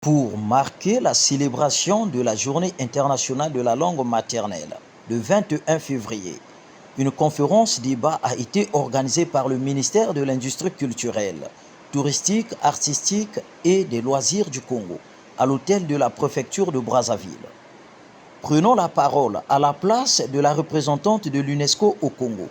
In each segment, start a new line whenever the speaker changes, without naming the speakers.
Pour marquer la célébration de la Journée internationale de la langue maternelle, le 21 février, une conférence-débat a été organisée par le ministère de l'Industrie culturelle, touristique, artistique et des loisirs du Congo, à l'hôtel de la préfecture de Brazzaville. Prenons la parole à la place de la représentante de l'UNESCO au Congo.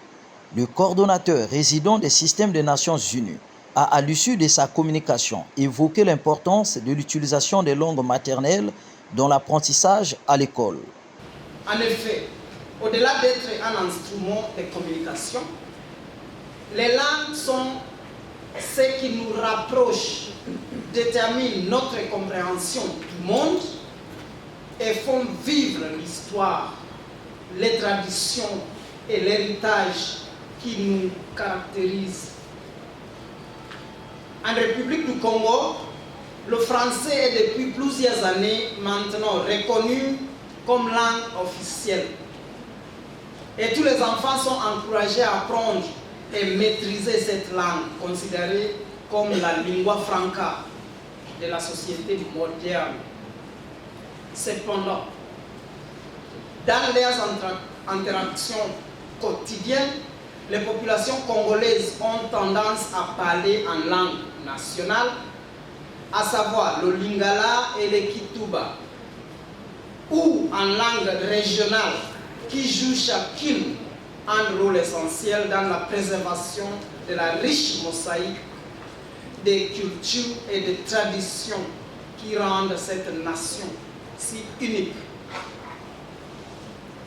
Le coordonnateur résident des systèmes des Nations Unies a, à l'issue de sa communication, évoqué l'importance de l'utilisation des langues maternelles dans l'apprentissage à l'école.
En effet, au-delà d'être un instrument de communication, les langues sont ce qui nous rapproche, déterminent notre compréhension du monde et font vivre l'histoire, les traditions et l'héritage qui nous caractérisent. En République du Congo, le français est depuis plusieurs années maintenant reconnu comme langue officielle. Et tous les enfants sont encouragés à apprendre et maîtriser cette langue, considérée comme la lingua franca de la société moderne. Cependant, dans leurs interactions quotidiennes, les populations congolaises ont tendance à parler en langue nationale, à savoir le lingala et le kituba, ou en langue régionale qui joue chacune un rôle essentiel dans la préservation de la riche mosaïque des cultures et des traditions qui rendent cette nation si unique.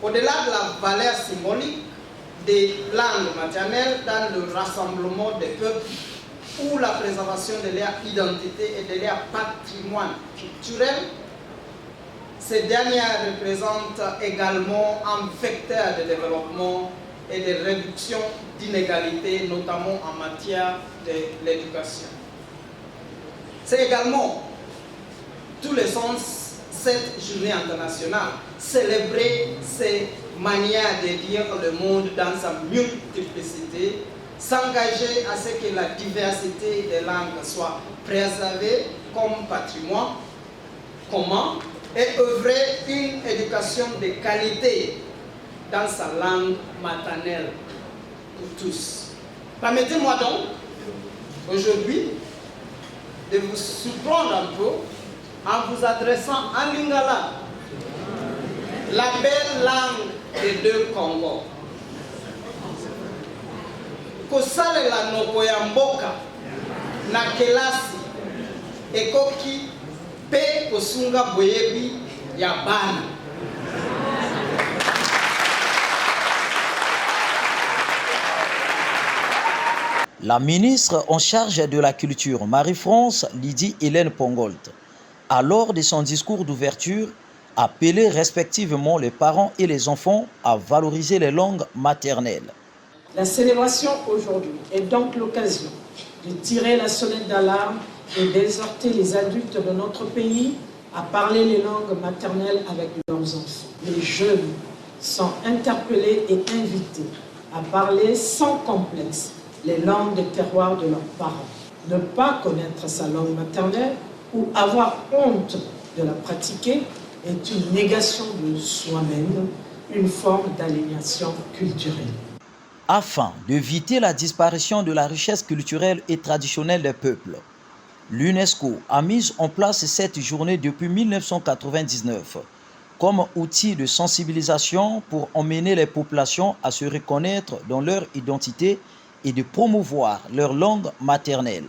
Au-delà de la valeur symbolique des langues maternelles dans le rassemblement des peuples ou la préservation de leur identité et de leur patrimoine culturel, ces dernières représentent également un vecteur de développement et de réduction d'inégalités, notamment en matière de l'éducation. C'est également tout le sens cette journée internationale, célébrer ces manières de dire le monde dans sa multiplicité, s'engager à ce que la diversité des langues soit préservée comme patrimoine commun et œuvrer une éducation de qualité dans sa langue maternelle pour tous. Permettez-moi donc aujourd'hui de vous surprendre un peu en vous adressant en lingala, la belle langue des deux Congos. Kosalela noko ya mboka na kelasi ekoki pe kosunga boyebi ya bana.
La ministre en charge de la culture, Marie-France Lydie Hélène Pongolt, a lors de son discours d'ouverture, appelé respectivement les parents et les enfants à valoriser les langues maternelles.
La célébration aujourd'hui est donc l'occasion de tirer la sonnette d'alarme et d'exhorter les adultes de notre pays à parler les langues maternelles avec leurs enfants. Les jeunes sont interpellés et invités à parler sans complexe les langues des terroirs de leurs parents. Ne pas connaître sa langue maternelle ou avoir honte de la pratiquer est une négation de soi-même, une forme d'aliénation culturelle.
Afin d'éviter la disparition de la richesse culturelle et traditionnelle des peuples, l'UNESCO a mis en place cette journée depuis 1999 comme outil de sensibilisation pour emmener les populations à se reconnaître dans leur identité et de promouvoir leur langue maternelle.